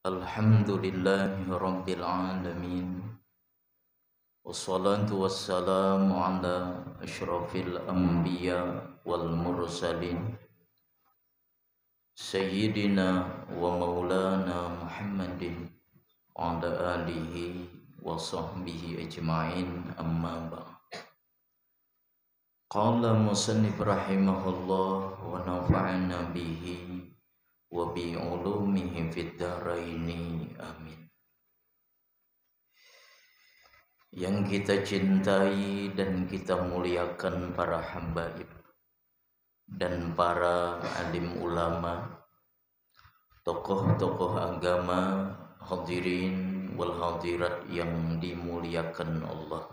Alhamdulillahi Rabbil Alamin. Wassalatu wassalamu ala ashrafil anbiya wal mursalin Sayyidina wa maulana Muhammadin wa ala alihi wa sahbihi ajma'in amma ba'd. Qala musannif rahimahullah wa nafa'ana bihi wa bi ulumihi fid dharaini amin. Yang kita cintai dan kita muliakan para habaib dan para alim ulama, tokoh-tokoh agama, hadirin wal hadirat yang dimuliakan Allah.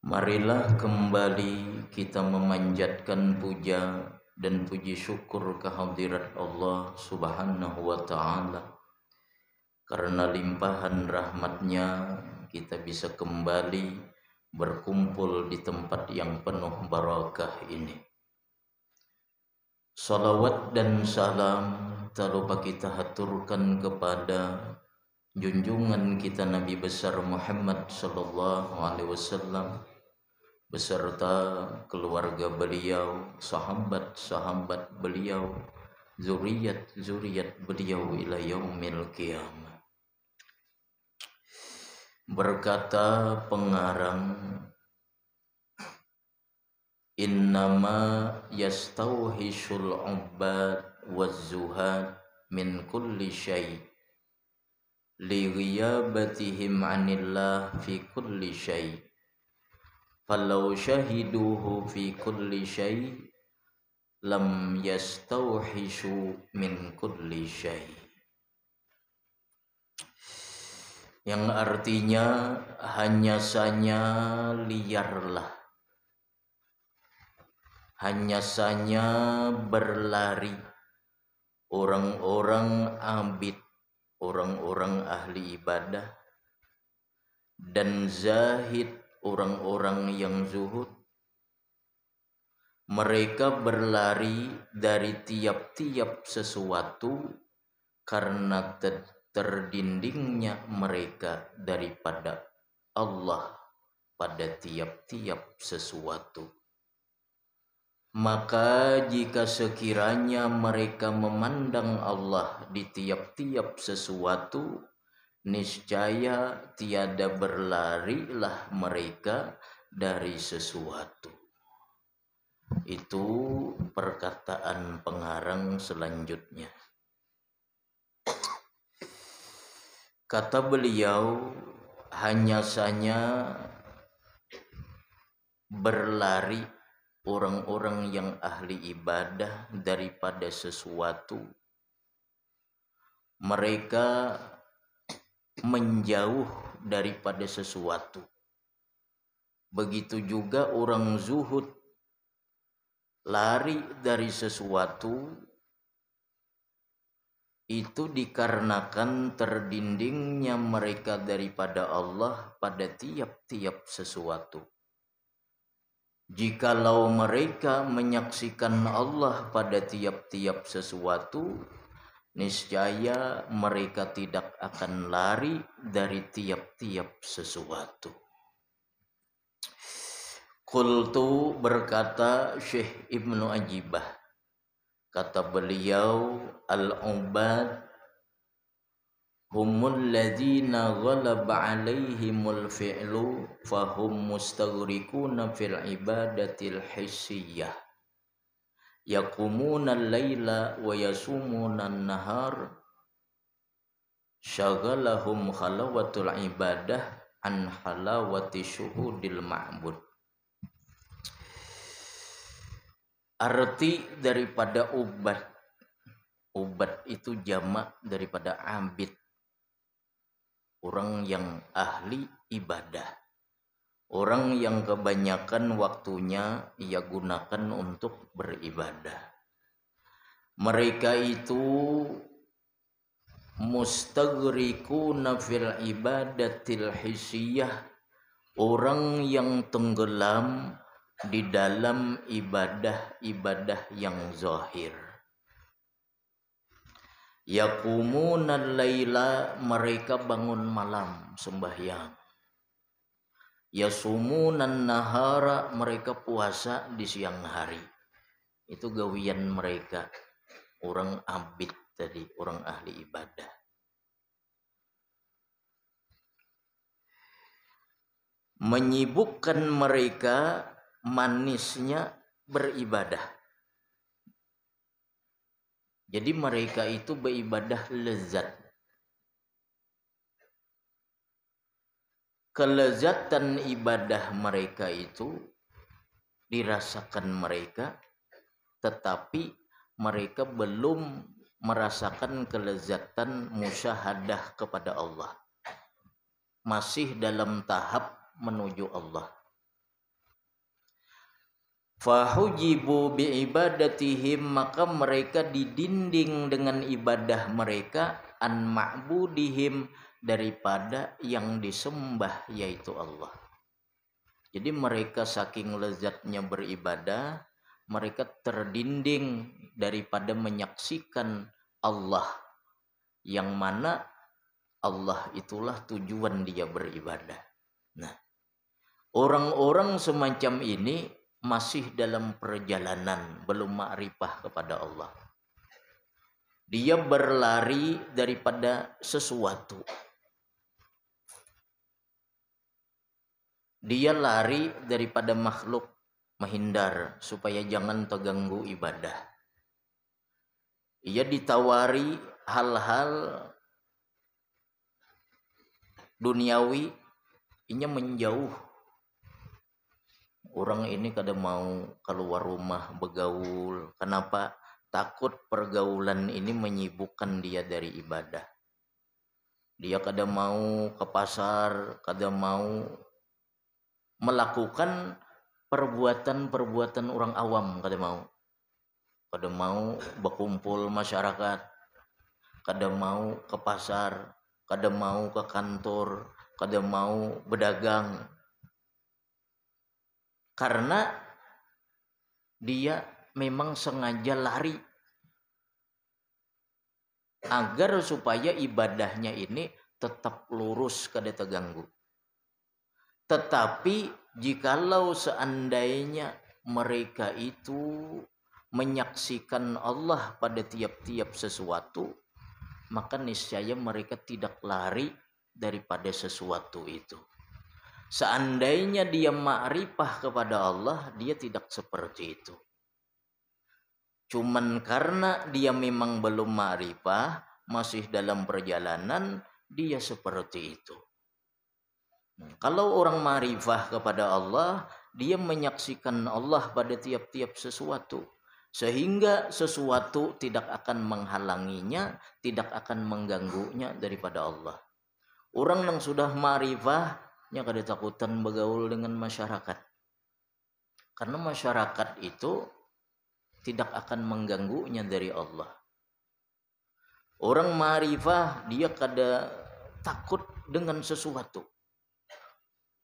Marilah kembali kita memanjatkan puja dan puji syukur kehadirat Allah Subhanahu wa ta'ala. Karena limpahan rahmatnya kita bisa kembali berkumpul di tempat yang penuh barakah ini. Salawat dan salam tak lupa kita haturkan kepada junjungan kita Nabi besar Muhammad sallallahu alaihi wasallam beserta keluarga beliau, sahabat-sahabat beliau, zuriat beliau ila yaumil qiyamah. Berkata pengarang, innama yastauhishul ubbad waz-zuhad min kulli syai' li ghiyabatihim 'anillah fi kulli syai' falau syahiduhu fi kulli syai' lam yastauhishu min kulli syai'. Yang artinya hanya saja liarlah, hanya saja berlari orang-orang abid, orang-orang ahli ibadah, dan zahid, orang-orang yang zuhud. Mereka berlari dari tiap-tiap sesuatu karena terdindingnya mereka daripada Allah pada tiap-tiap sesuatu. Maka jika sekiranya mereka memandang Allah di tiap-tiap sesuatu, niscaya tiada berlarilah mereka dari sesuatu. Itu perkataan pengarang selanjutnya. Kata beliau, hanya saja berlari orang-orang yang ahli ibadah daripada sesuatu. Mereka menjauh daripada sesuatu. Begitu juga orang zuhud lari dari sesuatu. Itu dikarenakan terdindingnya mereka daripada Allah pada tiap-tiap sesuatu. Jikalau mereka menyaksikan Allah pada tiap-tiap sesuatu, niscaya mereka tidak akan lari dari tiap-tiap sesuatu. Qultu, berkata Syekh Ibnu Ajibah, kata beliau, al-ubad humul ladzina ghalaba alaihimul fi'lu fahum mustaghrikuna fil ibadatil hissiyah yaqumuna al-laila wa yasumuna an-nahar syaghalahum halawatul ibadah an halawati syuhudil ma'bud. Arti daripada ubad, ubad itu jamak daripada abid, orang yang ahli ibadah, orang yang kebanyakan waktunya ia gunakan untuk beribadah. Mereka itu mustaghrikuna fil ibadatil hissiyah, orang yang tenggelam di dalam ibadah-ibadah yang zahir. Yaqumunal laila, mereka bangun malam sembahyang. Yasumunan nahara, mereka puasa di siang hari. Itu gawian mereka, orang abid tadi, orang ahli ibadah. Menyibukkan mereka manisnya beribadah. Jadi mereka itu beribadah lezat. Kelezatan ibadah mereka itu dirasakan mereka, tetapi mereka belum merasakan kelezatan musyahadah kepada Allah. Masih dalam tahap menuju Allah. Fahujibu biibadatihim, maka mereka didinding dengan ibadah mereka, an ma'budihim, daripada yang disembah yaitu Allah. Jadi mereka saking lezatnya beribadah, mereka terdinding daripada menyaksikan Allah, yang mana Allah itulah tujuan dia beribadah. Nah, orang-orang semacam ini masih dalam perjalanan, belum ma'rifah kepada Allah. Dia berlari daripada sesuatu. Dia lari daripada makhluk, menghindar supaya jangan terganggu ibadah. Ia ditawari hal-hal duniawi, inya menjauh. Orang ini kada mau keluar rumah bergaul. Kenapa? Takut pergaulan ini menyibukkan dia dari ibadah. Dia kada mau ke pasar, kada mau melakukan perbuatan-perbuatan orang awam, kada mau. Kada mau berkumpul masyarakat, kada mau ke pasar, kada mau ke kantor, kada mau berdagang. Karena dia memang sengaja lari agar supaya ibadahnya ini tetap lurus, kada terganggu. Tetapi jikalau seandainya mereka itu menyaksikan Allah pada tiap-tiap sesuatu, maka niscaya mereka tidak lari daripada sesuatu itu. Seandainya dia ma'rifah kepada Allah, dia tidak seperti itu. Cuman karena dia memang belum ma'rifah, masih dalam perjalanan, dia seperti itu. Kalau orang ma'rifah kepada Allah, dia menyaksikan Allah pada tiap-tiap sesuatu. Sehingga sesuatu tidak akan menghalanginya, tidak akan mengganggunya daripada Allah. Orang yang sudah ma'rifah, nya kada takutan bergaul dengan masyarakat. Karena masyarakat itu tidak akan mengganggunya dari Allah. Orang ma'rifah, dia kada takut dengan sesuatu,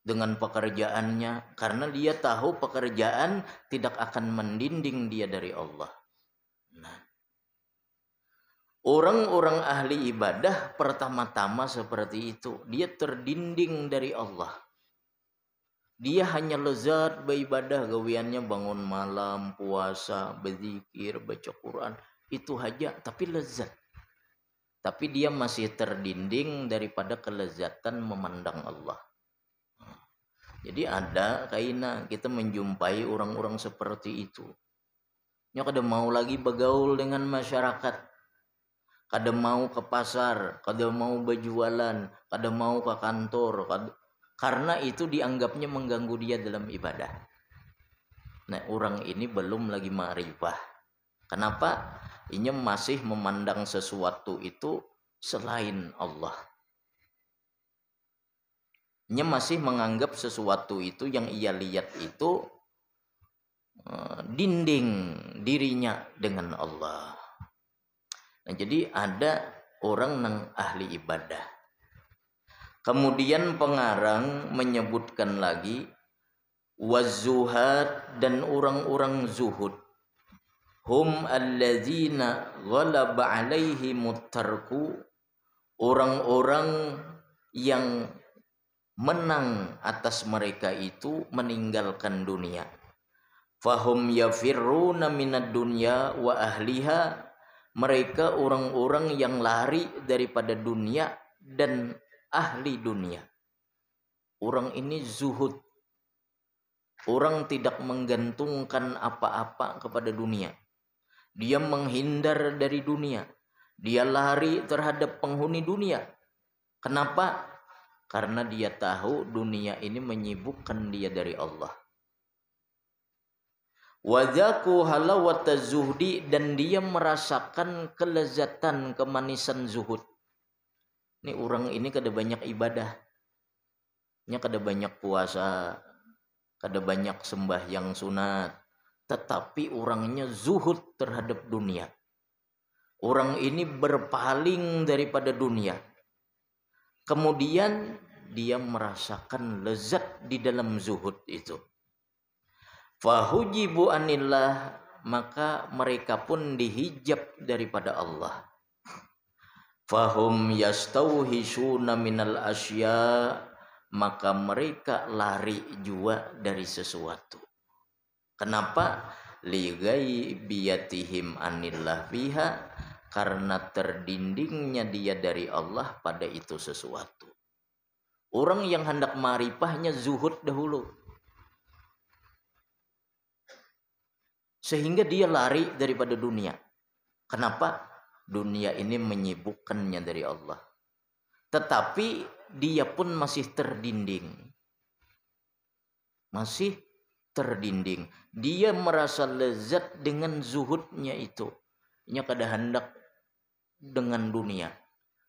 dengan pekerjaannya, karena dia tahu pekerjaan tidak akan mendinding dia dari Allah. Nah, orang-orang ahli ibadah pertama-tama seperti itu. Dia terdinding dari Allah. Dia hanya lezat beribadah, gawiannya bangun malam, puasa, berzikir, baca Quran. Itu aja, tapi lezat. Tapi dia masih terdinding daripada kelezatan memandang Allah. Jadi ada kaina kita menjumpai orang-orang seperti itu. Nya kada mau lagi bergaul dengan masyarakat. Kada mau ke pasar, kada mau berjualan, kada mau ke kantor, karena itu dianggapnya mengganggu dia dalam ibadah. Nah, orang ini belum lagi ma'rifah. Kenapa? Inya masih memandang sesuatu itu selain Allah. Inya masih menganggap sesuatu itu yang ia lihat itu dinding dirinya dengan Allah. Nah, jadi ada orang yang ahli ibadah. Kemudian pengarang menyebutkan lagi wazuhad, dan orang-orang zuhud. hum alladzina ghalaba alaihimut tarku, orang-orang yang menang atas mereka itu meninggalkan dunia. Fahum yafirruna minad dunya wa ahliha, mereka orang-orang yang lari daripada dunia dan ahli dunia. Orang ini zuhud. Orang tidak menggantungkan apa-apa kepada dunia. Dia menghindar dari dunia. Dia lari terhadap penghuni dunia. Kenapa? Karena dia tahu dunia ini menyibukkan dia dari Allah. Wadzaku halawata zuhdi, dan dia merasakan kelezatan, kemanisan zuhud. Ini orang ini kada banyak ibadah. Nya kada banyak puasa, kada banyak sembahyang sunat, tetapi orangnya zuhud terhadap dunia. Orang ini berpaling daripada dunia. Kemudian dia merasakan lezat di dalam zuhud itu. Fahujibu anillah, maka mereka pun dihijab daripada Allah. Fahum yastauhisuna minal asya, maka mereka lari jua dari sesuatu. Kenapa? Lighaibiyatihim anillah fiha, karena terdindingnya dia dari Allah pada itu sesuatu. Orang yang hendak ma'rifahnya zuhud dahulu, sehingga dia lari daripada dunia. Kenapa? Dunia ini menyibukkannya dari Allah. Tetapi dia pun masih terdinding. Masih terdinding. Dia merasa lezat dengan zuhudnya itu. Nya kada hendak dengan dunia.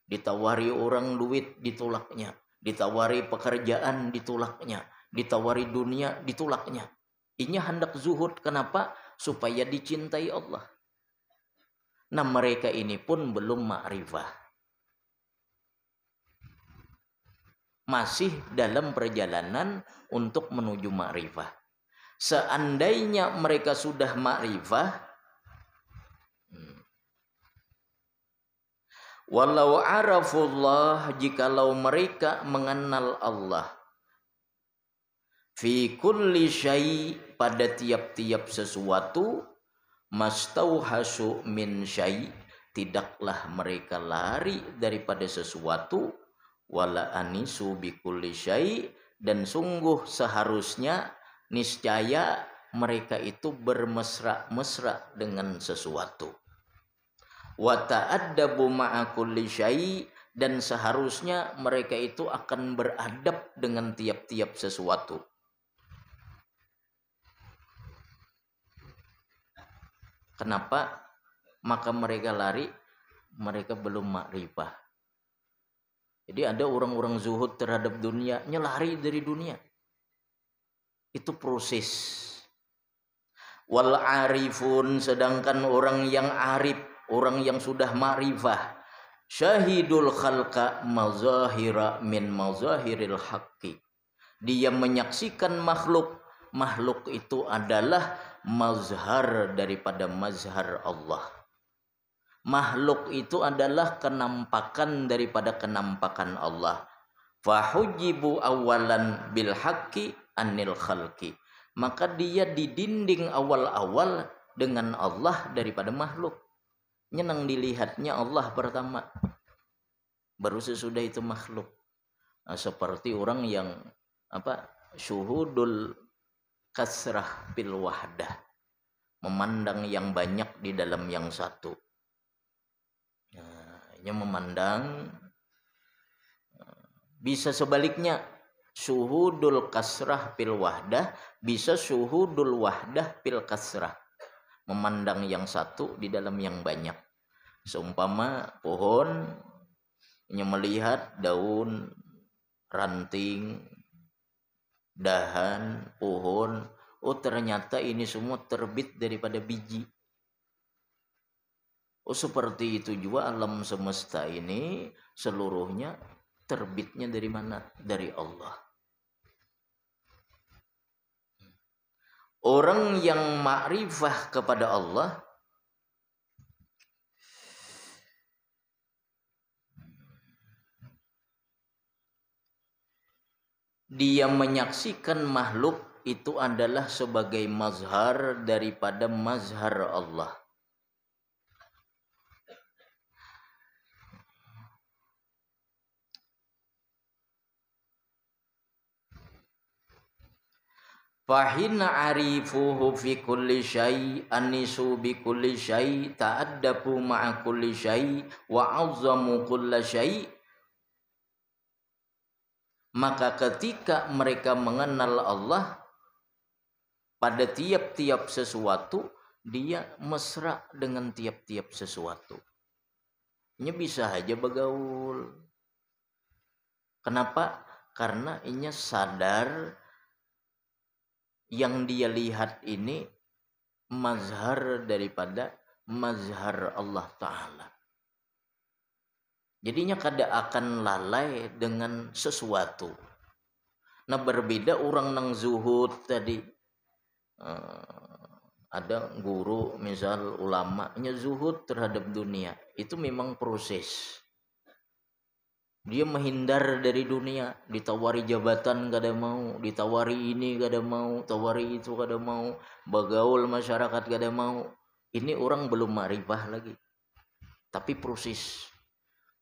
Ditawari orang duit, ditolaknya. Ditawari pekerjaan, ditolaknya. Ditawari dunia, ditolaknya. Ini hendak zuhud. Kenapa? Supaya dicintai Allah. Nah, mereka ini pun belum ma'rifah. Masih dalam perjalanan untuk menuju ma'rifah. Seandainya mereka sudah ma'rifah, walau arafullah, jikalau mereka mengenal Allah, fi kulli syai, pada tiap-tiap sesuatu, mastauhasu min syai, tidaklah mereka lari daripada sesuatu, wala anisu bi kulli syai, dan sungguh seharusnya niscaya mereka itu bermesra-mesra dengan sesuatu. Wa ta'addabu ma'a kulli syai, dan seharusnya mereka itu akan beradab dengan tiap-tiap sesuatu. Kenapa? Maka mereka lari, mereka belum ma'rifah. Jadi ada orang-orang zuhud terhadap dunia, lari dari dunia. Itu proses. Wal arifun, sedangkan orang yang arif, orang yang sudah ma'rifah, syahidul khalqa mazahira min mazahiril haqqi. Dia menyaksikan makhluk. Makhluk itu adalah mazhar daripada mazhar Allah. Makhluk itu adalah kenampakan daripada kenampakan Allah. Fahujibu awalan bil haqqi anil khalqi. Maka dia didinding awal-awal dengan Allah daripada makhluk. Nyenang dilihatnya Allah pertama, baru sesudah itu makhluk. Nah, seperti orang yang syuhudul kasrah bil wahdah, memandang yang banyak di dalam yang satu. Nah, memandang. Bisa sebaliknya, syuhudul kasrah bil wahdah, bisa syuhudul wahdah bil kasrah, memandang yang satu di dalam yang banyak. Seumpama pohon, melihat daun, ranting, dahan, pohon, oh ternyata ini semua terbit daripada biji. Oh seperti itu juga alam semesta ini seluruhnya terbitnya dari mana? Dari Allah. Orang yang ma'rifah kepada Allah, dia menyaksikan makhluk itu adalah sebagai mazhar daripada mazhar Allah. Fahina arifuhu fi kulli syai anisu bi kulli syai ta'addabu ma'a kulli syai wa 'azzamu kulla syai. Maka ketika mereka mengenal Allah pada tiap-tiap sesuatu, dia mesra dengan tiap-tiap sesuatu. Ini bisa aja bergaul. Kenapa? Karena ini sadar yang dia lihat ini mazhar daripada mazhar Allah Ta'ala. Jadinya kada akan lalai dengan sesuatu. Nah berbeda orang nang zuhud tadi. Ada guru misal ulamanya zuhud terhadap dunia. Itu memang proses. Dia menghindar dari dunia, ditawari jabatan kada mau, ditawari ini kada mau, tawari itu kada mau, bergaul masyarakat kada mau. Ini orang belum ma'rifah lagi. Tapi proses.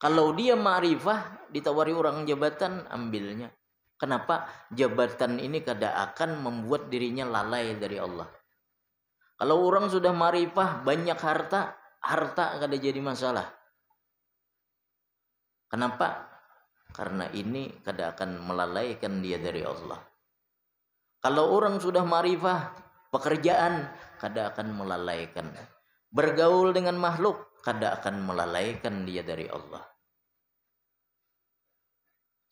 Kalau dia ma'rifah, ditawari orang jabatan, ambilnya. Kenapa? Jabatan ini kada akan membuat dirinya lalai dari Allah. Kalau orang sudah ma'rifah, banyak harta kada jadi masalah. Kenapa? Karena ini kada akan melalaikan dia dari Allah. Kalau orang sudah ma'rifah, pekerjaan kada akan melalaikan. Bergaul dengan makhluk kada akan melalaikan dia dari Allah.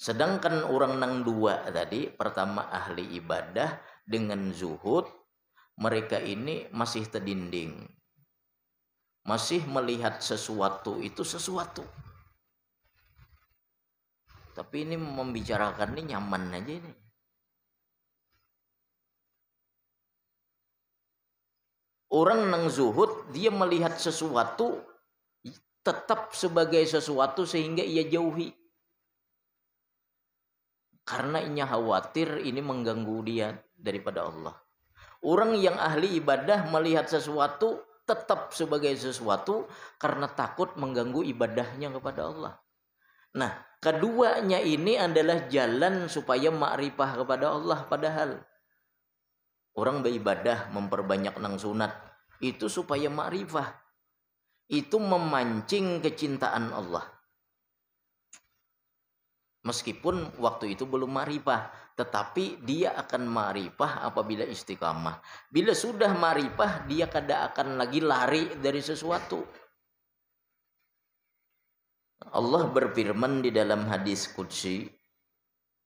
Sedangkan orang nang dua tadi, pertama ahli ibadah dengan zuhud, mereka ini masih terdinding. Masih melihat sesuatu itu sesuatu. Tapi ini membicarakan ini nyaman aja ini. Orang nang zuhud, dia melihat sesuatu tetap sebagai sesuatu sehingga ia jauhi. Karena ia khawatir ini mengganggu dia daripada Allah. Orang yang ahli ibadah melihat sesuatu tetap sebagai sesuatu karena takut mengganggu ibadahnya kepada Allah. Nah, keduanya ini adalah jalan supaya ma'rifah kepada Allah. Padahal orang beribadah memperbanyak nang sunat itu supaya ma'rifah. Itu memancing kecintaan Allah. Meskipun waktu itu belum ma'rifah, tetapi dia akan ma'rifah apabila istiqamah. Bila sudah ma'rifah, dia kada akan lagi lari dari sesuatu. Allah berfirman di dalam hadis qudsi,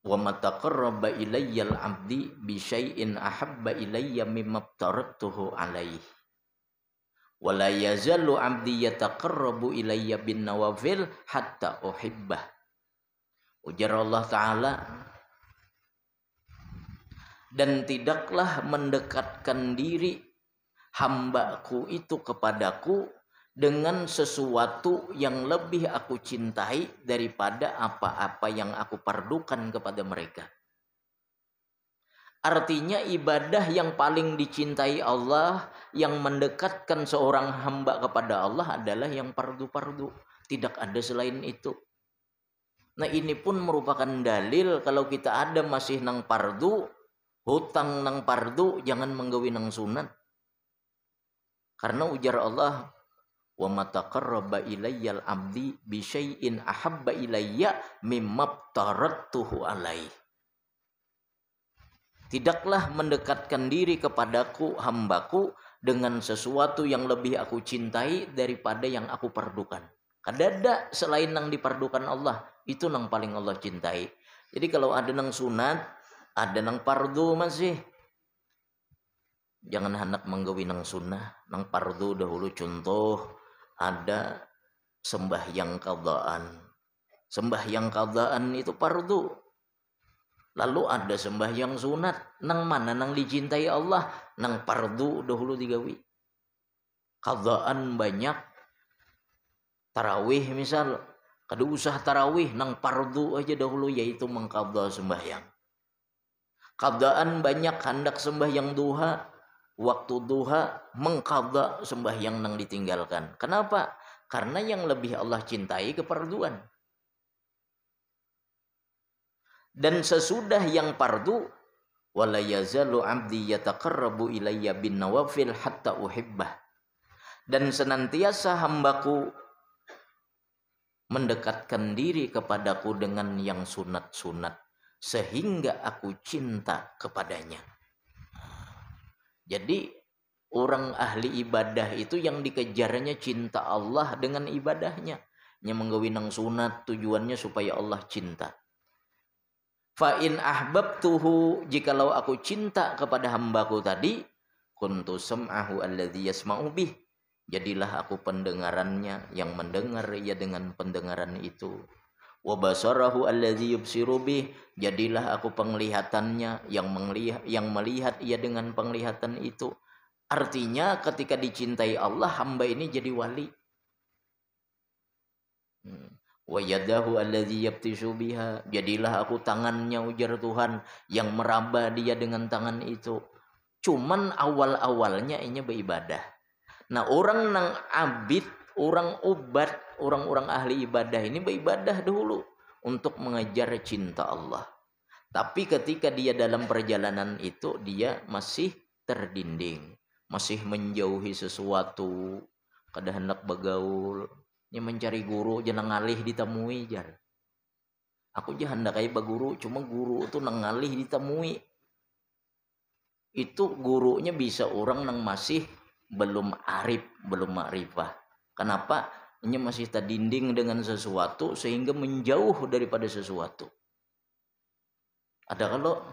wa ma taqarraba ilayyal 'abdi bi syai'in ahabba ilayya mimma aftaratuhu alaihi wa la yazalu 'abdi yataqarrabu ilayya bin nawafil hatta uhibbah. Ujar Allah Ta'ala, dan tidaklah mendekatkan diri hambaku itu kepadaku dengan sesuatu yang lebih aku cintai daripada apa-apa yang aku pardukan kepada mereka. Artinya ibadah yang paling dicintai Allah, yang mendekatkan seorang hamba kepada Allah adalah yang fardu-fardu. Tidak ada selain itu. Nah ini pun merupakan dalil kalau kita ada masih nang fardu, hutang nang fardu, jangan menggawi nang sunat. Karena ujar Allah, wa ma taqarraba ilayyal 'abdi bi syai'in ahabba ilayya mimma aftaratuhu alaihi. Tidaklah mendekatkan diri kepadaku hambaku dengan sesuatu yang lebih aku cintai daripada yang aku pardukan. Kada selain nang dipardukan Allah, itu nang paling Allah cintai. Jadi kalau ada nang sunat, ada nang pardu masih. Jangan hendak menggawi nang sunnah, nang pardu dahulu. Contoh, ada sembahyang qadaan. Sembahyang qadaan itu fardu. Lalu ada sembahyang sunat. Nang mana nang dicintai Allah? Nang fardu dahulu digawi. Qadaan banyak. Tarawih misal. Kada usah tarawih, nang fardu aja dahulu, yaitu mengqadha sembahyang. Qadaan banyak, hendak sembahyang duha, waktu duha mengqada sembahyang nang ditinggalkan. Kenapa? Karena yang lebih Allah cintai keparduan. Dan sesudah yang fardu, wala yazalu 'abdi yataqarrabu ilayya bin nawafil hatta uhibbah. Dan senantiasa hambaku mendekatkan diri kepadaku dengan yang sunat-sunat sehingga aku cinta kepadanya. Jadi orang ahli ibadah itu yang dikejarnya cinta Allah dengan ibadahnya. Yang menggawi nang sunat tujuannya supaya Allah cinta. Fa in ahbabtuhu, jikalau aku cinta kepada hambaku tadi, kuntu sam'ahu alladzi yasma'u bih, jadilah aku pendengarannya yang mendengar ia dengan pendengaran itu. Wa basarahu alladzi yubsiru bih, jadilah aku penglihatannya yang melihat ia dengan penglihatan itu. Artinya ketika dicintai Allah, hamba ini jadi wali. Wa yadahu alladzi yabtishu biha, jadilah aku tangannya, ujar Tuhan, yang meraba dia dengan tangan itu. Cuman awal-awalnya ini beribadah. Nah, orang nang abid, orang ubat, orang-orang ahli ibadah ini beribadah dulu untuk mengejar cinta Allah. Tapi ketika dia dalam perjalanan itu, dia masih terdinding, masih menjauhi sesuatu, kada hendak begaul, dia mencari guru, jangan ngalih ditemui jar. Aku jangan hendak kayak baguru, cuma guru itu nang ngalih ditemui. Itu gurunya bisa orang nang masih belum arif, belum ma'rifah. Kenapa? Ini masih terdinding dengan sesuatu sehingga menjauh daripada sesuatu. Ada kalau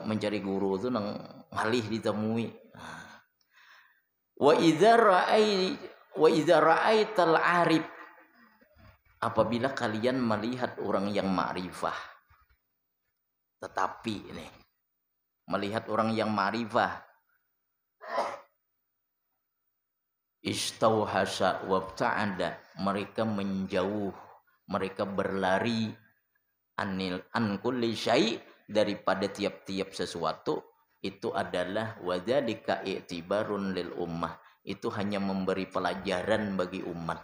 mencari guru itu nang ngalih ditemui. Wa idza ra'aital arif, apabila kalian melihat orang yang ma'rifah. Tetapi ini melihat orang yang ma'rifah, istauhasa wabta'ada, mereka menjauh, mereka berlari an kulli syai', daripada tiap-tiap sesuatu. Itu adalah wadzalika i'tibarun lil ummah, itu hanya memberi pelajaran bagi umat.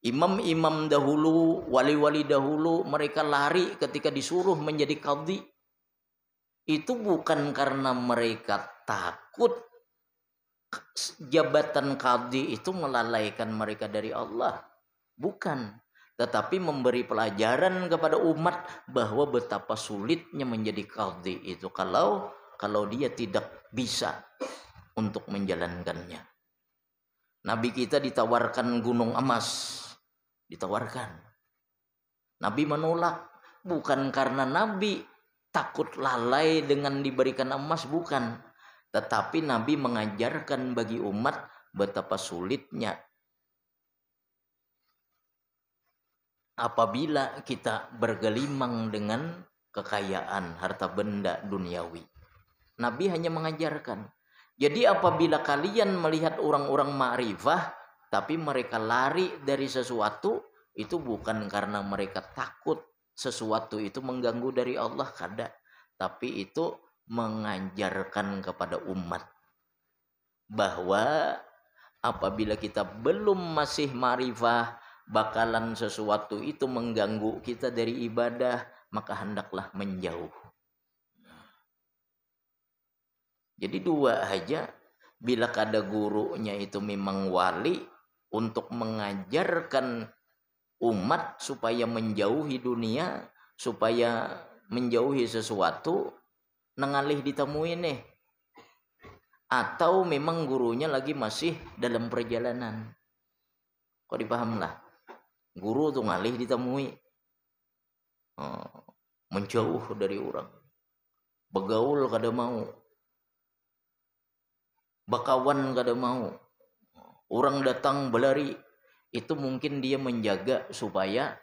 Imam-imam dahulu, wali-wali dahulu, mereka lari ketika disuruh menjadi qadhi. Itu bukan karena mereka takut jabatan qadhi itu melalaikan mereka dari Allah, bukan, tetapi memberi pelajaran kepada umat bahwa betapa sulitnya menjadi qadhi itu kalau dia tidak bisa untuk menjalankannya. Nabi kita ditawarkan gunung emas, ditawarkan. Nabi menolak, bukan karena Nabi takut lalai dengan diberikan emas, bukan. Tetapi Nabi mengajarkan bagi umat betapa sulitnya apabila kita bergelimang dengan kekayaan harta benda duniawi. Nabi hanya mengajarkan. Jadi apabila kalian melihat orang-orang ma'rifah tapi mereka lari dari sesuatu, itu bukan karena mereka takut sesuatu itu mengganggu dari Allah, kada. Tapi itu mengajarkan kepada umat bahwa apabila kita belum masih ma'rifah, bakalan sesuatu itu mengganggu kita dari ibadah, maka hendaklah menjauh. Jadi dua aja, bila kada gurunya itu memang wali untuk mengajarkan umat supaya menjauhi dunia, supaya menjauhi sesuatu, nengalih ditemui nih. Atau memang gurunya lagi masih dalam perjalanan. Kok dipaham lah? Guru tuh ngalih ditemui. Menjauh dari orang. Begaul kada mau. Bakawan kada mau. Orang datang berlari. Itu mungkin dia menjaga supaya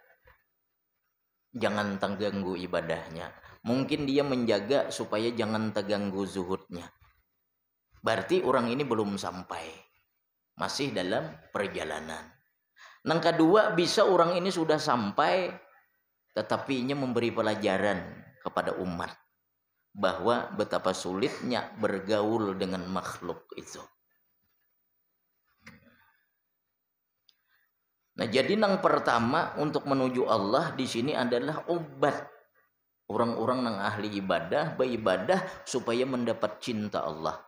jangan terganggu ibadahnya. Mungkin dia menjaga supaya jangan terganggu zuhudnya. Berarti orang ini belum sampai, masih dalam perjalanan. Yang kedua, bisa orang ini sudah sampai, tetapi ini memberi pelajaran kepada umat. bahwa betapa sulitnya bergaul dengan makhluk itu. Nah, jadi yang pertama untuk menuju Allah di sini adalah obat orang-orang yang ahli ibadah, beribadah supaya mendapat cinta Allah.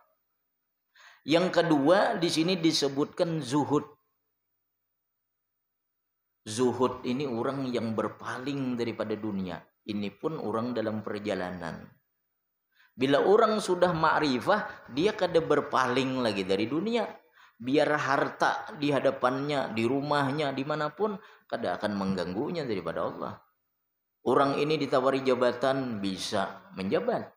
Yang kedua di sini disebutkan zuhud. Zuhud ini orang yang berpaling daripada dunia. Ini pun orang dalam perjalanan. Bila orang sudah ma'rifah, dia kada berpaling lagi dari dunia. Biar harta di hadapannya, di rumahnya, dimanapun, kada akan mengganggunya daripada Allah. Orang ini ditawari jabatan, bisa menjabat.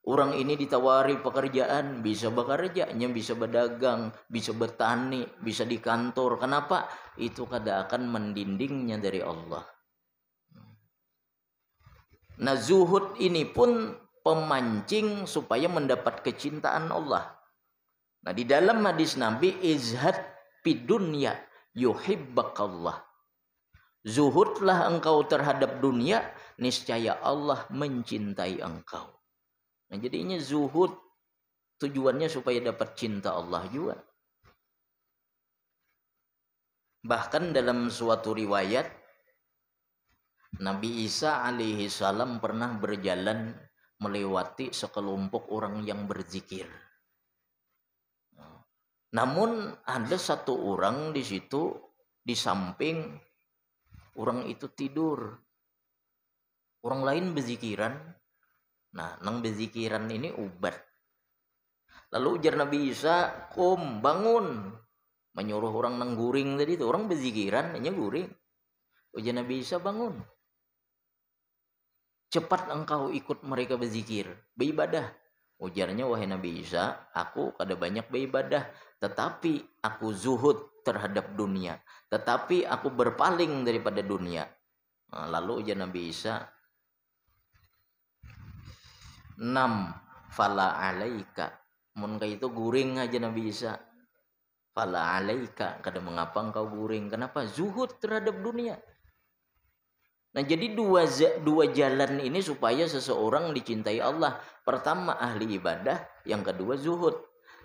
Orang ini ditawari pekerjaan, bisa bekerja, bisa berdagang, bisa bertani, bisa di kantor. Kenapa? Itu kada akan mendindingnya dari Allah. Nah, zuhud ini pun pemancing supaya mendapat kecintaan Allah. Nah, di dalam hadis Nabi, izhad fid dunya yuhibbakallah. Zuhudlah engkau terhadap dunia, niscaya Allah mencintai engkau. Nah, jadinya zuhud tujuannya supaya dapat cinta Allah juga. Bahkan dalam suatu riwayat, Nabi Isa alaihi salam pernah berjalan melewati sekelompok orang yang berzikir. Namun ada satu orang di situ, di samping orang itu tidur. Orang lain berzikiran. Nah, nang berzikiran ini ubat. Lalu ujar Nabi Isa, "Kum, bangun." Menyuruh orang nang guring tadi itu. Orang berzikiran, hanya guring. Ujar Nabi Isa, "Bangun. Cepat engkau ikut mereka berzikir, beribadah." Ujarnya, "Wahai Nabi Isa, aku kada banyak beribadah, tetapi aku zuhud terhadap dunia. Tetapi aku berpaling daripada dunia." Nah, lalu ujar Nabi Isa, "Nam fala alaika." Mun itu guring aja Nabi Isa. Fala alaika, kada mengapa engkau guring. Kenapa? Zuhud terhadap dunia. Nah, jadi dua jalan ini supaya seseorang dicintai Allah. Pertama ahli ibadah, yang kedua zuhud.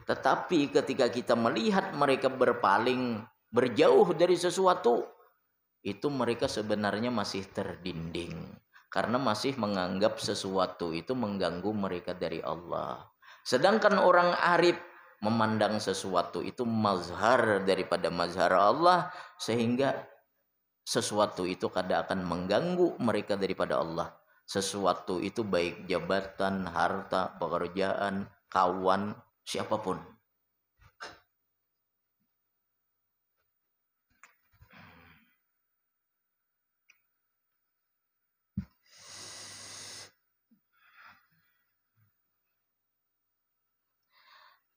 Tetapi ketika kita melihat mereka berpaling, berjauh dari sesuatu, itu mereka sebenarnya masih terdinding. Karena masih menganggap sesuatu itu mengganggu mereka dari Allah. Sedangkan orang arif memandang sesuatu itu mazhar daripada mazhar Allah, sehingga sesuatu itu kada akan mengganggu mereka daripada Allah. Sesuatu itu baik jabatan, harta, pekerjaan, kawan, siapapun.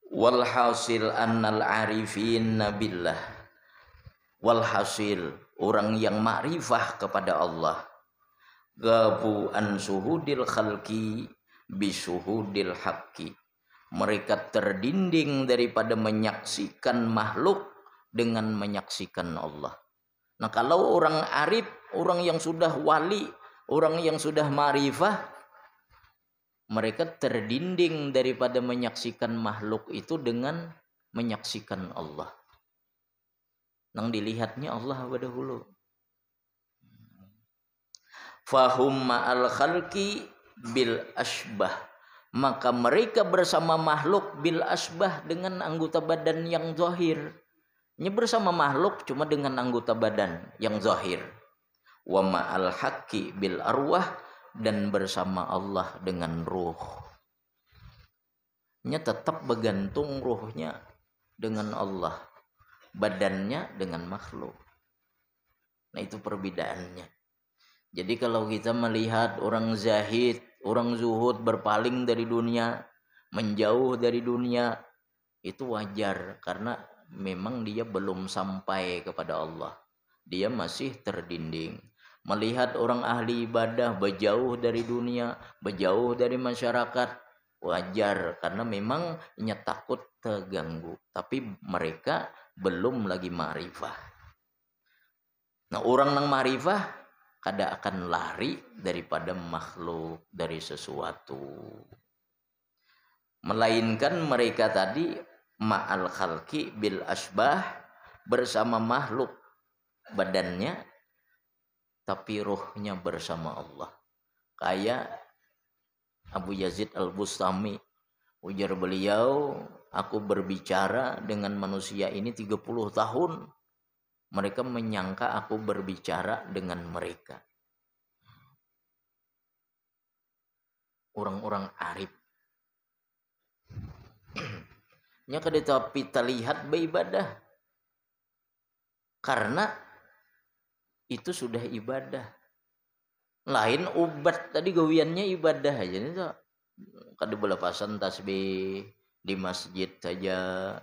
Walhasil annal arifin nabillah. Walhasil orang yang ma'rifah kepada Allah, gabu an suhudil khalqi bisuhudil haqqi. Mereka terdinding daripada menyaksikan makhluk dengan menyaksikan Allah. Nah, kalau orang arif, orang yang sudah wali, orang yang sudah ma'rifah, mereka terdinding daripada menyaksikan makhluk itu dengan menyaksikan Allah. Nang dilihatnya Allah pada hulu. Fahum ma'al khalqi bil asbah. Maka mereka bersama makhluk bil asbah dengan anggota badan yang zahir. Ini bersama makhluk cuma dengan anggota badan yang zahir. Wa ma'al haqqi bil arwah, dan bersama Allah dengan ruh. Nya tetap bergantung ruhnya dengan Allah, badannya dengan makhluk. Nah, itu perbedaannya. Jadi kalau kita melihat orang zahid, orang zuhud berpaling dari dunia, menjauh dari dunia, itu wajar karena memang dia belum sampai kepada Allah. Dia masih terdinding. Melihat orang ahli ibadah berjauh dari dunia, berjauh dari masyarakat, wajar karena memang takut terganggu. Tapi mereka belum lagi ma'rifah. Nah, orang yang ma'rifah kada akan lari daripada makhluk, dari sesuatu. Melainkan mereka tadi ma'al khalqi bil asbah, bersama makhluk badannya, tapi ruhnya bersama Allah. Kayak Abu Yazid Al-Bustami, ujar beliau, aku berbicara dengan manusia ini 30 tahun. Mereka menyangka aku berbicara dengan mereka. Orang-orang arif. Nya kada tapi terlihat beribadah. Karena itu sudah ibadah. Lain ubat tadi gawiannya ibadah aja nih tuh. Kada belepasan tasbih di masjid saja.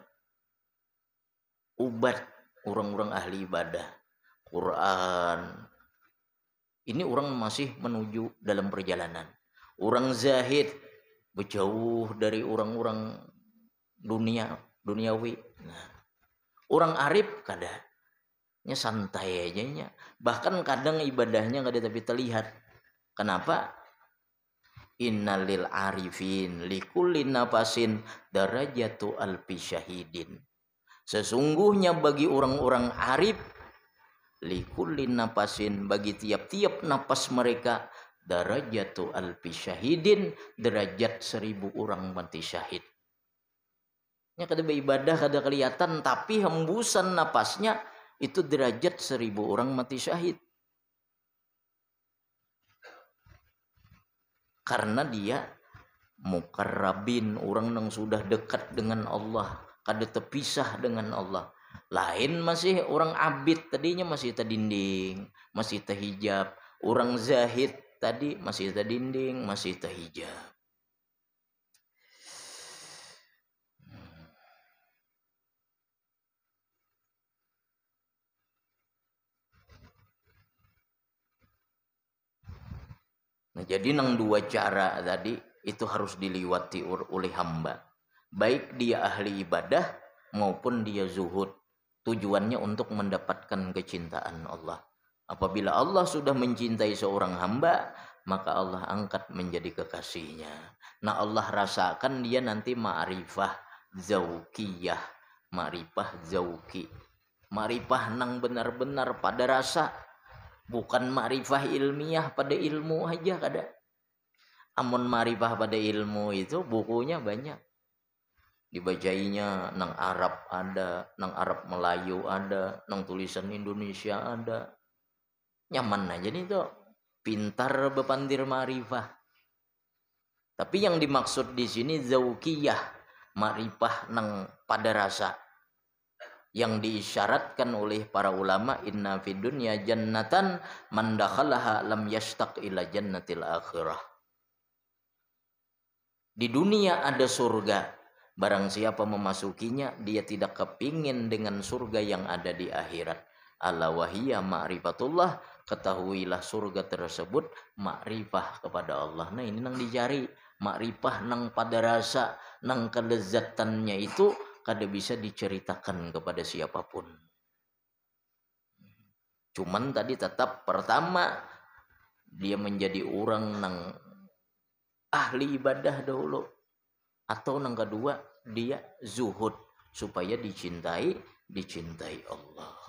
Ubat orang-orang ahli ibadah. Quran. Ini orang masih menuju dalam perjalanan. Orang zahid berjauh dari orang-orang duniawi. Nah, orang arif kada nya santai aja nya. Bahkan kadang ibadahnya kada tapi terlihat. Kenapa? Innalil arifin likulli nafasin darajatu alfi syahidin. Sesungguhnya bagi orang-orang arif, likulli nafasin, bagi tiap-tiap napas mereka, darajatu alfi syahidin, derajat 1000 orang mati syahid. Nya kada beribadah kada kelihatan, tapi hembusan napasnya itu derajat 1000 orang mati syahid. Karena dia mukarrabin, orang yang sudah dekat dengan Allah, kada terpisah dengan Allah. Lain masih orang abid tadinya masih terdinding, masih terhijab. Orang zahid tadi masih terdinding, masih terhijab. Nah, jadi nang dua cara tadi itu harus diliwati oleh hamba. Baik dia ahli ibadah maupun dia zuhud. Tujuannya untuk mendapatkan kecintaan Allah. Apabila Allah sudah mencintai seorang hamba, maka Allah angkat menjadi kekasihnya. Nah, Allah rasakan dia nanti ma'rifah zaukiyah. Ma'rifah zauki. Ma'rifah nang benar-benar pada rasa. Bukan ma'rifah ilmiah pada ilmu aja kada. Amun ma'rifah pada ilmu itu bukunya banyak. Dibacainya nang Arab ada, nang Arab Melayu ada, nang tulisan Indonesia ada. Nyaman aja nih tuh. Pintar bepandir ma'rifah. Tapi yang dimaksud di sini zaukiyah, ma'rifah nang pada rasa. Yang diisyaratkan oleh para ulama, inna fid dunya jannatan man dakhalaha lam yashtaq ila jannatil akhirah. Di dunia ada surga, barang siapa memasukinya dia tidak kepingin dengan surga yang ada di akhirat. Ala wahiyya ma'rifatullah, ketahuilah surga tersebut ma'rifah kepada Allah. Nah, ini nang dicari, ma'rifah nang pada rasa, nang kelezatannya itu kada bisa diceritakan kepada siapapun. Cuman tadi tetap pertama dia menjadi orang nang ahli ibadah dahulu, atau nang kedua dia zuhud supaya dicintai Allah.